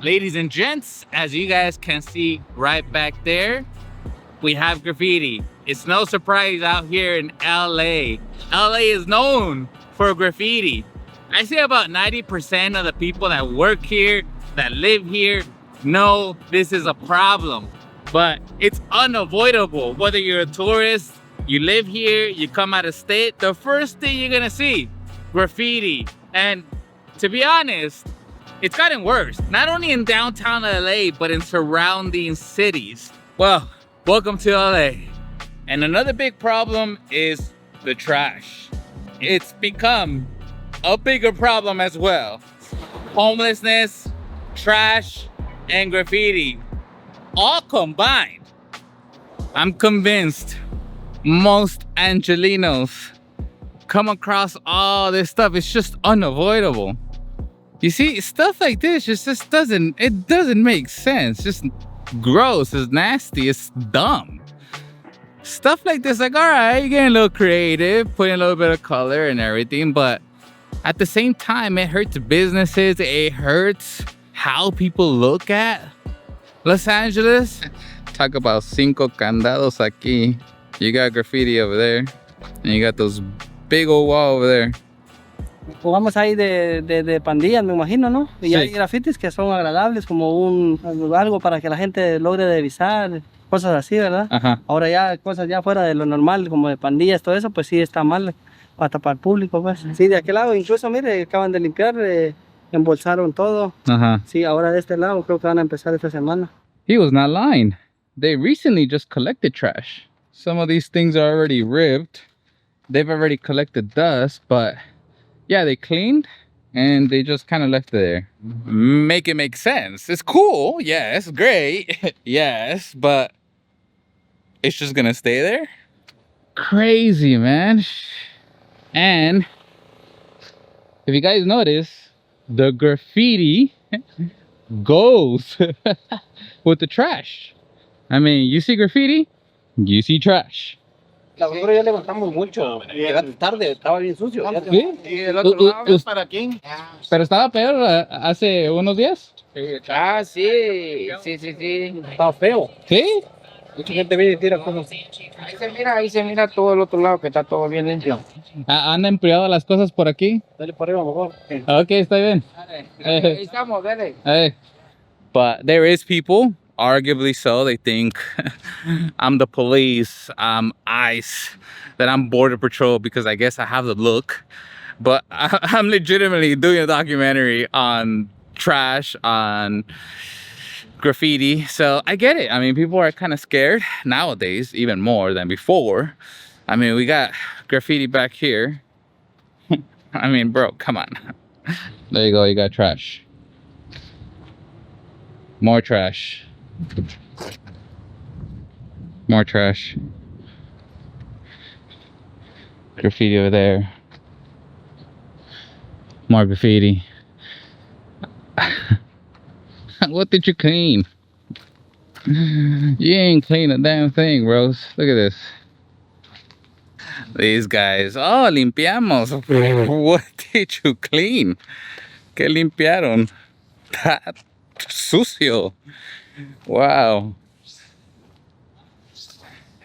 Ladies and gents, as you guys can see right back there, we have graffiti. It's no surprise out here in LA. LA is known for graffiti. I say about 90% of the people that work here, that live here, know this is a problem. But it's unavoidable. Whether you're a tourist, you live here, you come out of state, the first thing you're gonna see, graffiti. And to be honest, it's gotten worse, not only in downtown LA, but in surrounding cities. Well, welcome to LA. And another big problem is the trash. It's become a bigger problem as well. Homelessness, trash, and graffiti, all combined. I'm convinced most Angelinos come across all this stuff. It's just unavoidable. You see, stuff like this just doesn't make sense. Just gross, it's nasty, it's dumb. Stuff like this, like, all right, you're getting a little creative, putting a little bit of color and everything, but at the same time, it hurts businesses, it hurts how people look at Los Angeles. Talk about cinco candados aquí. You got graffiti over there, and you got those big old wall over there. Jugamos ahí de pandillas, me imagino, ¿no? Y Sí. hay grafitis que son agradables, como algo para que la gente logre divisar, cosas así, ¿verdad? Ajá. Ahora ya cosas ya fuera de lo normal, como de pandillas, todo eso, pues sí está mal para tapar público, pues. Sí, de aquel lado, incluso, mire, acaban de limpiar, embolsaron todo. Uh-huh. Sí, ahora de este lado creo que van a empezar esta semana. He was not lying. They recently just collected trash. Some of these things are already ripped. They've already collected dust, but yeah, they cleaned and they just kind of left it there. Make it make sense. It's cool. Yes, great. Yes, but it's just gonna stay there? Crazy, man. And if you guys notice, the graffiti goes with the trash. I mean, you see graffiti, you see trash. La basura ya levantamos mucho. Llegaste tarde, estaba bien sucio. ¿Sí? Y el otro lado es para aquí. Pero estaba peor hace unos días. Ah, sí, sí, sí, sí. Estaba feo. ¿Sí? Mucha gente viene y tira cosas. Ahí se mira todo el otro lado que está todo bien limpio. ¿Han empleado las cosas por aquí? Dale por arriba, mejor. Ok, está bien. Ahí estamos, dale. Hey. But there is people, arguably so, they think I'm the police, I'm ICE, that I'm border patrol because I guess I have the look. But I'm legitimately doing a documentary on trash, on graffiti. So I get it. I mean, people are kind of scared nowadays, even more than before. I mean, we got graffiti back here. I mean, bro, come on. There you go, you got trash. More trash. More trash. Graffiti over there. More graffiti. What did you clean? You ain't clean a damn thing, bros. Look at this. These guys. Oh, limpiamos. What did you clean? ¿Qué limpiaron? That sucio. Wow.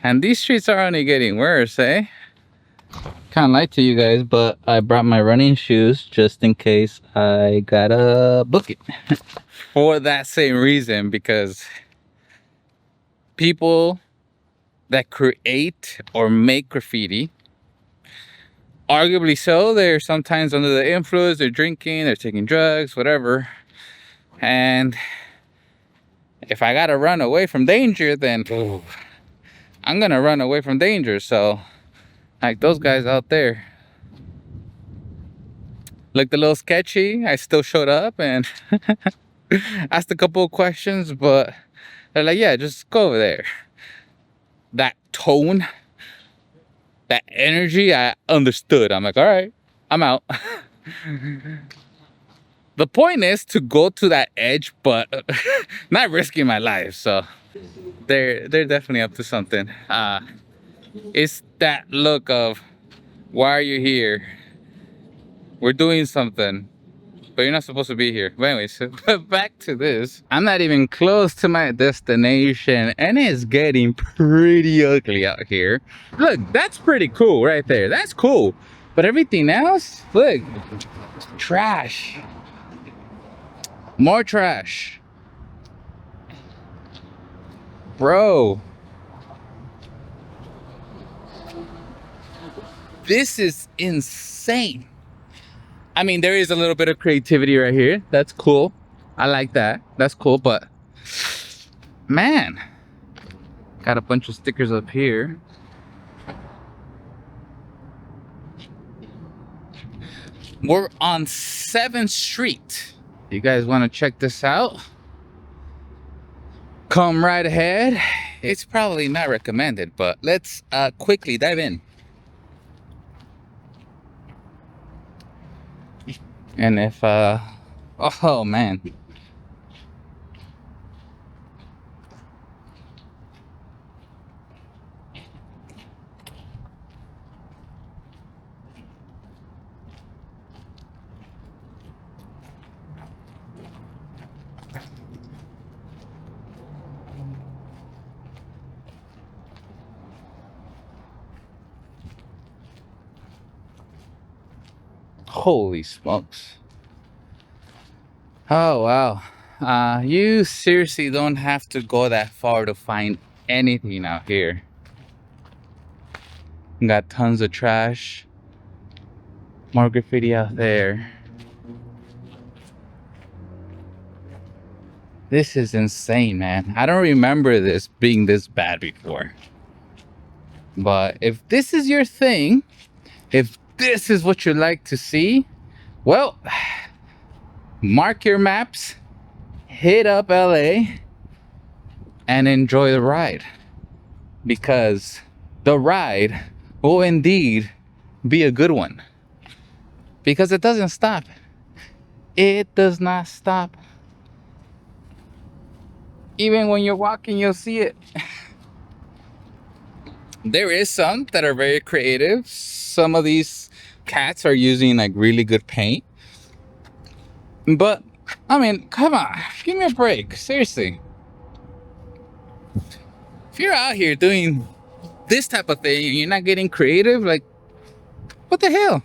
And these streets are only getting worse, eh? Can't lie to you guys, but I brought my running shoes just in case I gotta book it. For that same reason, because people that create or make graffiti, arguably so, they're sometimes under the influence, they're drinking, they're taking drugs, whatever. And if I gotta run away from danger, then I'm gonna run away from danger. So, like those guys out there looked a little sketchy. I still showed up and asked a couple of questions, but they're like, yeah, just go over there. That tone, that energy, I understood. I'm like, all right, I'm out. The point is to go to that edge, but not risking my life. So they're definitely up to something. It's that look of, why are you here? We're doing something. but you're not supposed to be here. But anyways, back to this. I'm not even close to my destination, and it's getting pretty ugly out here. Look, that's pretty cool right there. That's cool. But everything else, look, trash. More trash. Bro. This is insane. I mean, there is a little bit of creativity right here. That's cool. I like that. That's cool, but man, got a bunch of stickers up here. We're on 7th Street. You guys want to check this out? Come right ahead. It's probably not recommended, but let's quickly dive in. And if oh man, holy smokes. Oh wow. You seriously don't have to go that far to find anything out here. Got tons of trash. More graffiti out there. This is insane, man. I don't remember this being this bad before. But if this is your thing, if this is what you like to see, well, mark your maps, hit up LA, and enjoy the ride. Because the ride will indeed be a good one. Because it doesn't stop. It does not stop. Even when you're walking, you'll see it. There is some that are very creative. Some of these cats are using like really good paint. But, I mean, come on. Give me a break. Seriously. If you're out here doing this type of thing and you're not getting creative, like, what the hell?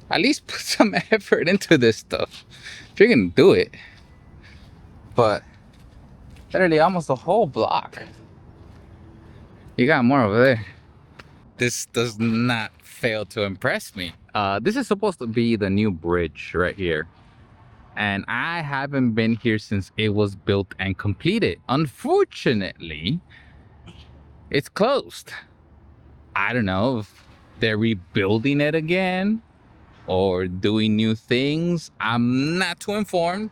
At least put some effort into this stuff if you're gonna do it. But literally almost a whole block. You got more over there. This does not fail to impress me. This is supposed to be the new bridge right here. And I haven't been here since it was built and completed. Unfortunately, it's closed. I don't know if they're rebuilding it again or doing new things. I'm not too informed.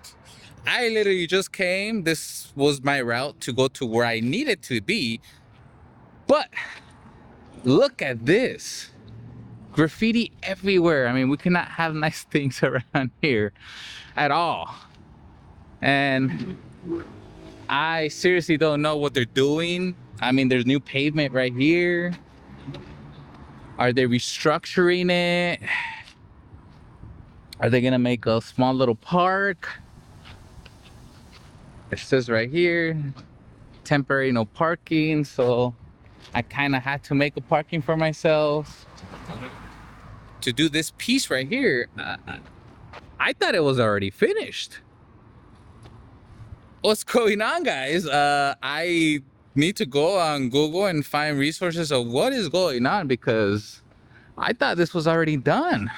I literally just came. This was my route to go to where I needed to be. But look at this. Graffiti everywhere. I mean, we cannot have nice things around here at all. And I seriously don't know what they're doing. I mean, there's new pavement right here. Are they restructuring it? Are they gonna make a small little park? It says right here, temporary no parking. So I kind of had to make a parking for myself to do this piece right here. I thought it was already finished. What's going on, guys? I need to go on Google and find resources of what is going on, because I thought this was already done.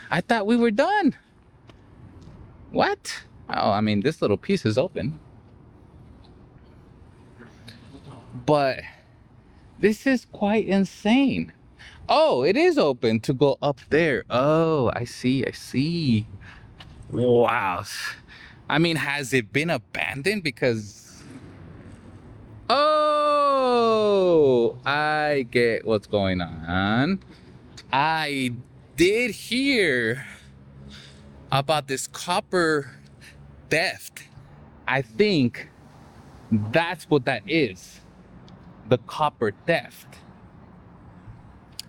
I thought we were done. What? Oh, I mean, this little piece is open. But this is quite insane. Oh, it is open to go up there. Oh, I see. Wow. I mean, has it been abandoned? Because, oh, I get what's going on. I did hear about this copper theft. I think that's what that is. The copper theft.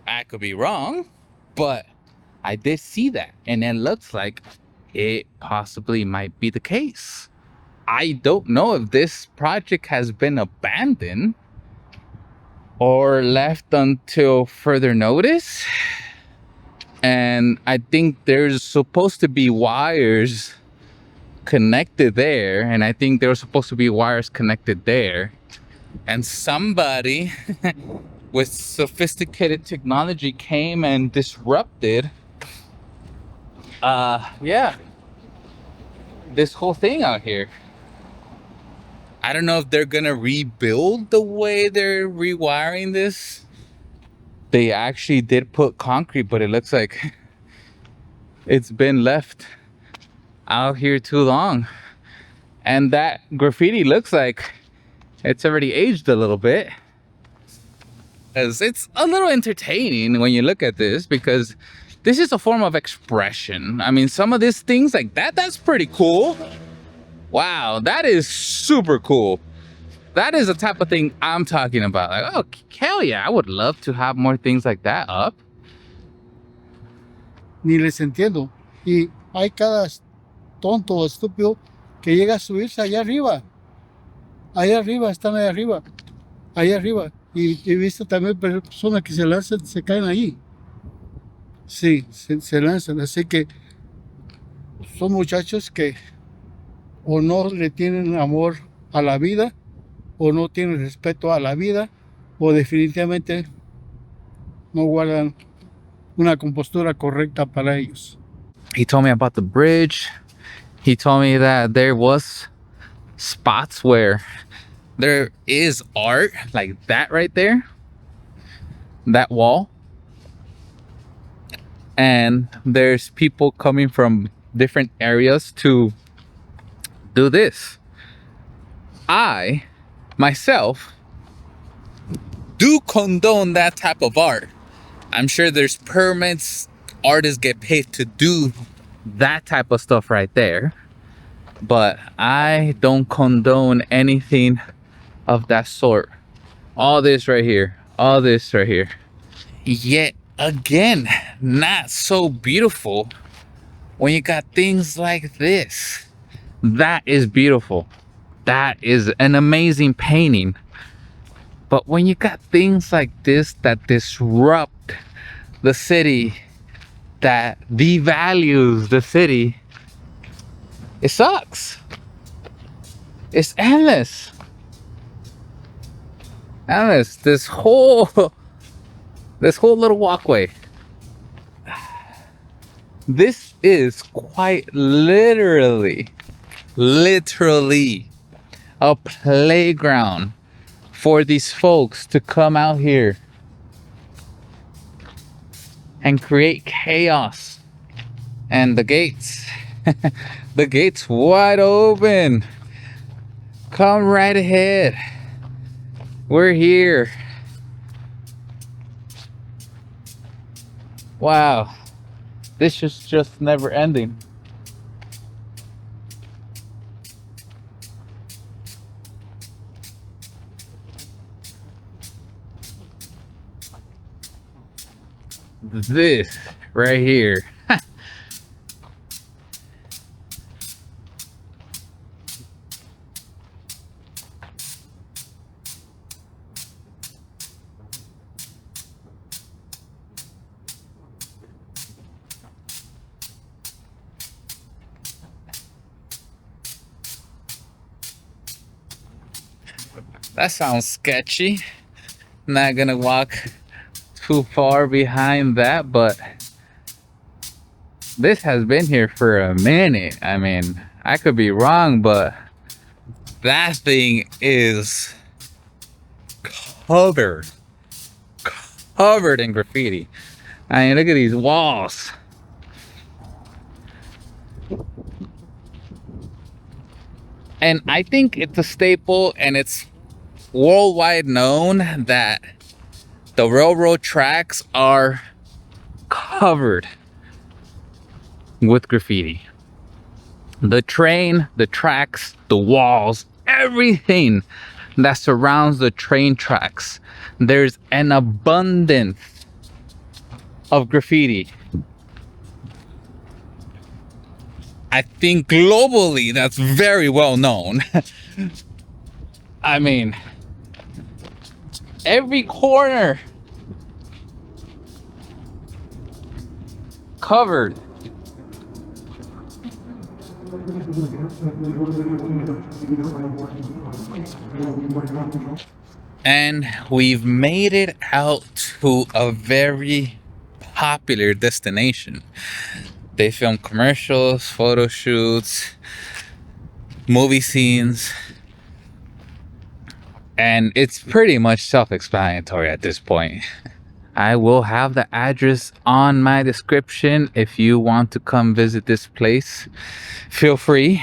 I could be wrong, but I did see that, and it looks like it possibly might be the case. I don't know if this project has been abandoned or left until further notice. And I think there's supposed to be wires connected there, and I think there were supposed to be wires connected there. And somebody with sophisticated technology came and disrupted yeah, this whole thing out here. I don't know if they're gonna rebuild the way they're rewiring this. They actually did put concrete, but it looks like it's been left out here too long. And that graffiti looks like it's already aged a little bit. As it's a little entertaining when you look at this, because this is a form of expression. I mean, some of these things like that, that's pretty cool. Wow, that is super cool. That is the type of thing I'm talking about. Like, oh, hell yeah, I would love to have more things like that up. Ni les entiendo. Y hay cada tonto o estúpido que llega a subirse allá arriba. Allá arriba, están allá arriba. Allá arriba. Y he visto también personas que se lanzan, se caen ahí. Sí, se lanzan. Así que son muchachos que o no le tienen amor a la vida, o no tienen respeto a la vida, o definitivamente no guardan una compostura correcta para ellos. He told me about the bridge. He told me that there was spots where there is art like that right there, that wall, and there's people coming from different areas to do this. I myself do condone that type of art. I'm sure there's permits, artists get paid to do that type of stuff right there, but I don't condone anything of that sort. All this right here, all this right here. Yet again, not so beautiful when you got things like this. That is beautiful. That is an amazing painting. But when you got things like this that disrupt the city, that devalues the city, it sucks. It's endless. Endless. This whole little walkway. This is quite literally a playground for these folks to come out here and create chaos. And the gates, the gates wide open. Come right ahead. We're here. Wow, this is just never ending. This right here. That sounds sketchy. Not gonna walk too far behind that, but this has been here for a minute. I mean, I could be wrong, but that thing is covered in graffiti. I mean, look at these walls. And I think it's a staple, and it's worldwide known that the railroad tracks are covered with graffiti. The train, the tracks, the walls, everything that surrounds the train tracks. There's an abundance of graffiti. I think globally that's very well known. I mean, every corner covered. And we've made it out to a very popular destination. They film commercials, photo shoots, movie scenes, and it's pretty much self-explanatory at this point. I will have the address on my description if you want to come visit this place. Feel free.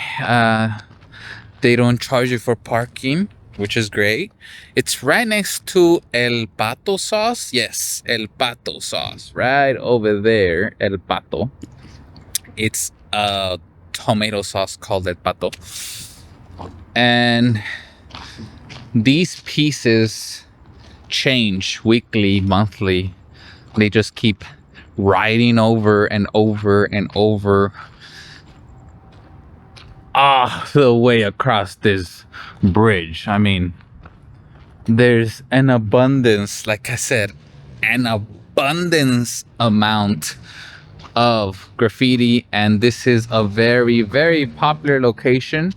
They don't charge you for parking, which is great. It's right next to El Pato sauce. Yes, El Pato sauce. Right over there, El Pato. It's a tomato sauce called El Pato. And these pieces change weekly, monthly. They just keep riding over and over and over the way across this bridge. I mean, there's an abundance, like I said, an abundance amount of graffiti, and this is a very, very popular location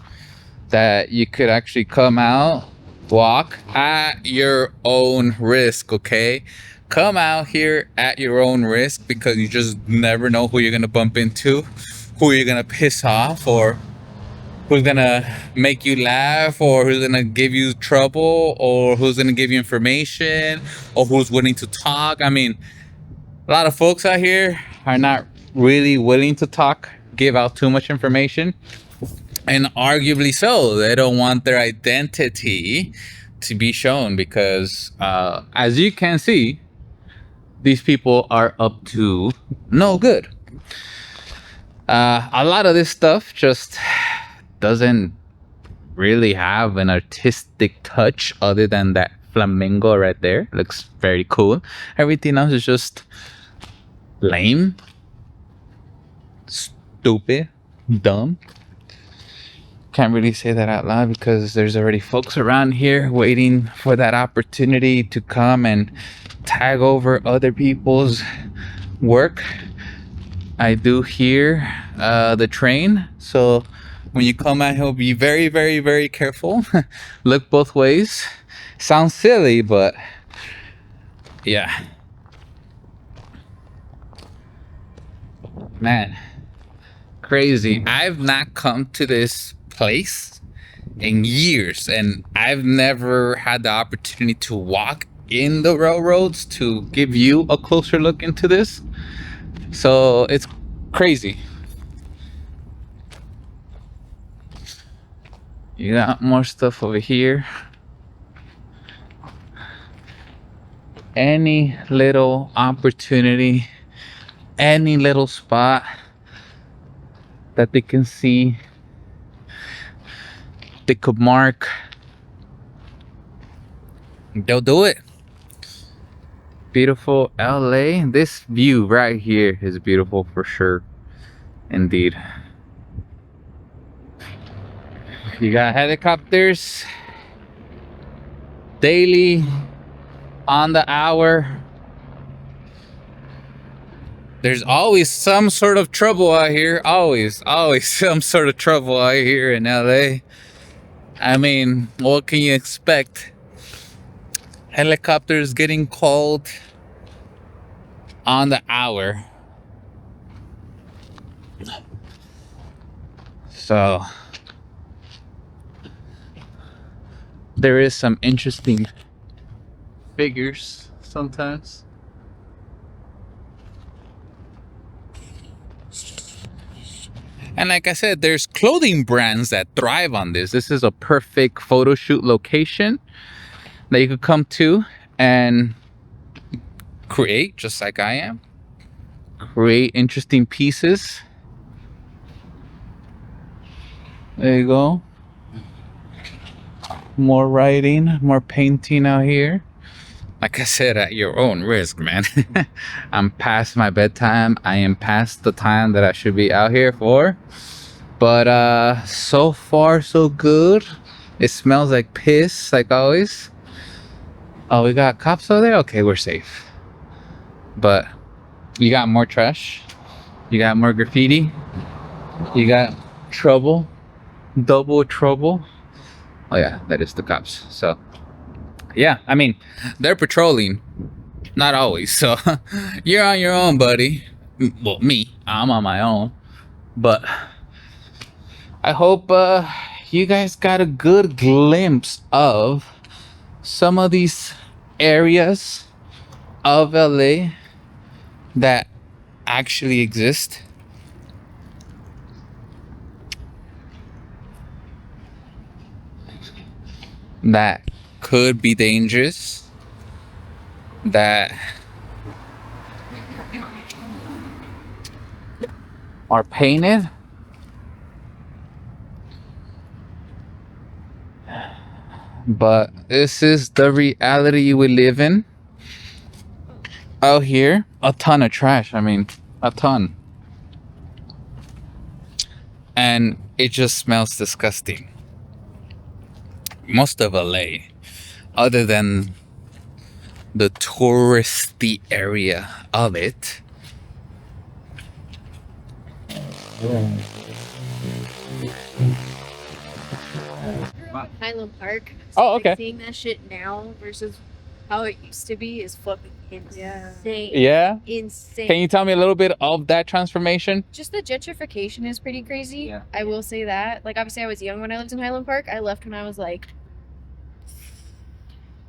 that you could actually come out, walk at your own risk. Okay, come out here at your own risk, because you just never know who you're gonna bump into, who you're gonna piss off, or who's gonna make you laugh, or who's gonna give you trouble, or who's gonna give you information, or who's willing to talk. I mean, a lot of folks out here are not really willing to talk, give out too much information, and arguably so. They don't want their identity to be shown, because as you can see, these people are up to no good. A lot of this stuff just doesn't really have an artistic touch other than that flamingo right there. Looks very cool. Everything else is just lame, stupid, dumb. Can't really say that out loud because there's already folks around here waiting for that opportunity to come and tag over other people's work. I do hear the train, so when you come out here, be very, very, very careful. Look both ways. Sounds silly, but yeah. Man, crazy. I've not come to this place in years, and I've never had the opportunity to walk in the railroads to give you a closer look into this. So it's crazy. You got more stuff over here. Any little opportunity, any little spot that they can see, they could mark, they'll do it. Beautiful LA. This view right here is beautiful for sure. Indeed. You got helicopters daily, on the hour. There's always some sort of trouble out here. Always some sort of trouble out here in LA. I mean, what can you expect? Helicopters getting called on the hour. So there is some interesting figures sometimes. And like I said, there's clothing brands that thrive on this. This is a perfect photo shoot location that you could come to and create, just like I am. Create interesting pieces. There you go. More writing, more painting out here. like I said, at your own risk, man. I'm past my bedtime. I am past the time that I should be out here for. But so far so good. It smells like piss, like always. Oh, we got cops over there? Okay, we're safe. But you got more trash. You got more graffiti. You got trouble. Double trouble. Oh yeah, that is the cops. So yeah, I mean, they're patrolling. Not always. So you're on your own, buddy. Well, me, I'm on my own. But I hope you guys got a good glimpse of some of these areas of LA that actually exist. That could be dangerous. That are painted. But this is the reality we live in. Out here, a ton of trash. I mean, a ton. And it just smells disgusting. Most of LA, other than the touristy area of it. Highland Park. So, Oh, okay. Like, seeing that shit now versus how it used to be is fucking insane. Yeah. Insane. Can you tell me a little bit of that transformation? Just the gentrification is pretty crazy. Yeah. I will say that. Like, obviously, I was young when I lived in Highland Park. I left when I was like,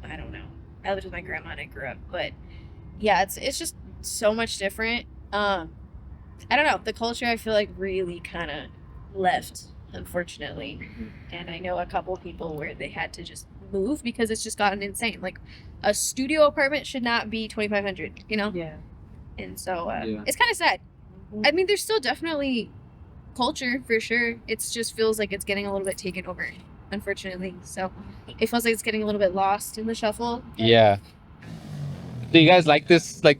I don't know. I lived with my grandma and I grew up, but yeah, it's just so much different. I don't know. The culture I feel like really kind of left, unfortunately. And I know a couple people where they had to just move because it's just gotten insane. Like a studio apartment should not be $2,500, you know? Yeah. And so Yeah. it's kind of sad. I mean, there's still definitely culture for sure. It just feels like it's getting a little bit taken over, unfortunately. So it feels like it's getting a little bit lost in the shuffle. Yeah. Do you guys like this, like,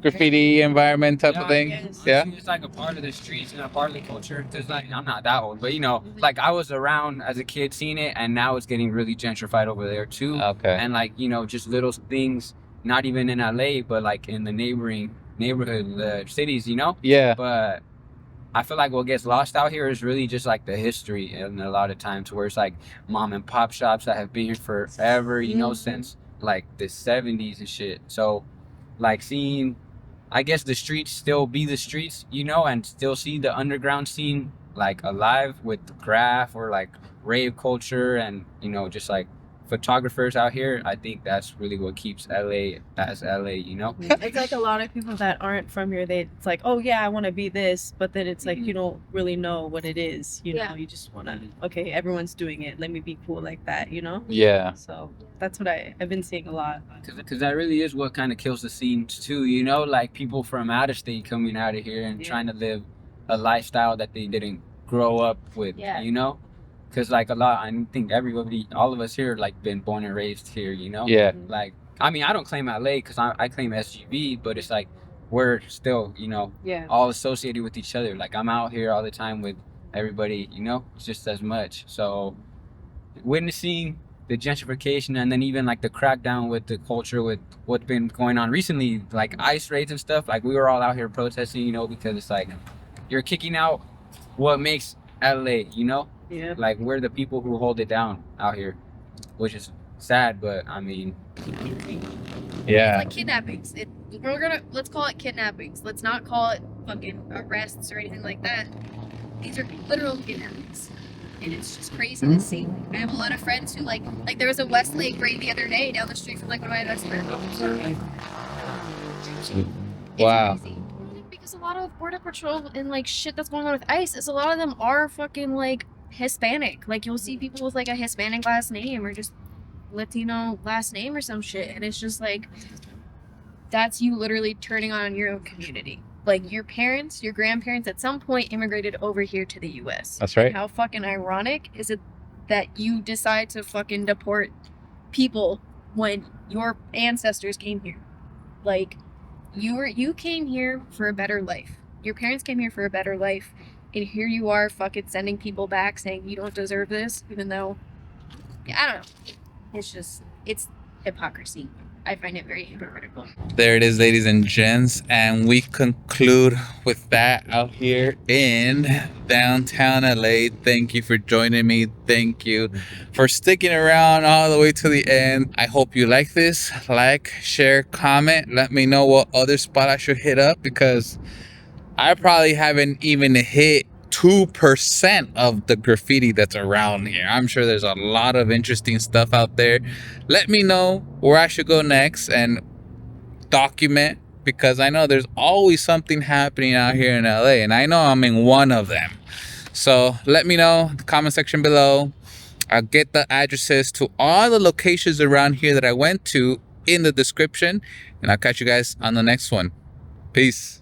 graffiti environment type of thing? yes. Yeah. It's like a part of the streets and a part of the culture. Cause like I'm not that old, but you know, like I was around as a kid seeing it, and now it's getting really gentrified over there too. Okay. And like you know, just little things, not even in LA, but like in the neighboring neighborhood cities, you know. Yeah. But I feel like what gets lost out here is really just like the history, and a lot of times where it's like mom and pop shops that have been here forever, you know, since like the 70s and shit. So like seeing, I guess, the streets still be the streets, you know, and still see the underground scene like alive with graph or like rave culture and, you know, just like photographers out here. I think that's really what keeps LA as LA, you know? It's like a lot of people that aren't from here, it's like, oh yeah, I want to be this, but then it's like you don't really know what it is, you Yeah. know, you just want to, okay, everyone's doing it, let me be cool like that, you know? Yeah. So that's what I've been seeing a lot. Because that really is what kind of kills the scene too, you know? Like people from out of state coming out of here and Yeah. trying to live a lifestyle that they didn't grow up with, Yeah. you know? Because like I think everybody, all of us here, like been born and raised here, you know? Yeah. Like, I mean, I don't claim LA because I claim SGV, but it's like we're still, you know, Yeah. all associated with each other. Like I'm out here all the time with everybody, you know, just as much. So witnessing the gentrification and then even like the crackdown with the culture with what's been going on recently, like ICE raids and stuff, like we were all out here protesting, you know, because it's like you're kicking out what makes LA, you know? Yeah. Like we're the people who hold it down out here, which is sad, but I mean, Yeah. Like kidnappings. Let's call it kidnappings. Let's not call it fucking arrests or anything like that. These are literal kidnappings. And it's just crazy to see. I have a lot of friends who like there was a Westlake raid the other day down the street from like one of my best friends. It's Wow. crazy. Because a lot of border patrol and like shit that's going on with ICE is a lot of them are fucking like Hispanic. Like you'll see people with like a Hispanic last name or just Latino last name or some shit, and it's just like that's you literally turning on your own community. Like your parents, your grandparents at some point immigrated over here to the US. That's right. And how fucking ironic is it that you decide to fucking deport people when your ancestors came here. Like, you came here for a better life. Your parents came here for a better life, and here you are fucking sending people back saying you don't deserve this, even though, I don't know. It's hypocrisy. I find it very hypocritical. There it is, ladies and gents, and we conclude with that out here in downtown LA. Thank you for joining me. Thank you for sticking around all the way to the end. I hope you like this. Like, share, comment. Let me know what other spot I should hit up, because I probably haven't even hit 2% of the graffiti that's around here. I'm sure there's a lot of interesting stuff out there. Let me know where I should go next and document, because I know there's always something happening out here in LA, and I know I'm in one of them. So let me know in the comment section below. I'll get the addresses to all the locations around here that I went to in the description, and I'll catch you guys on the next one. Peace.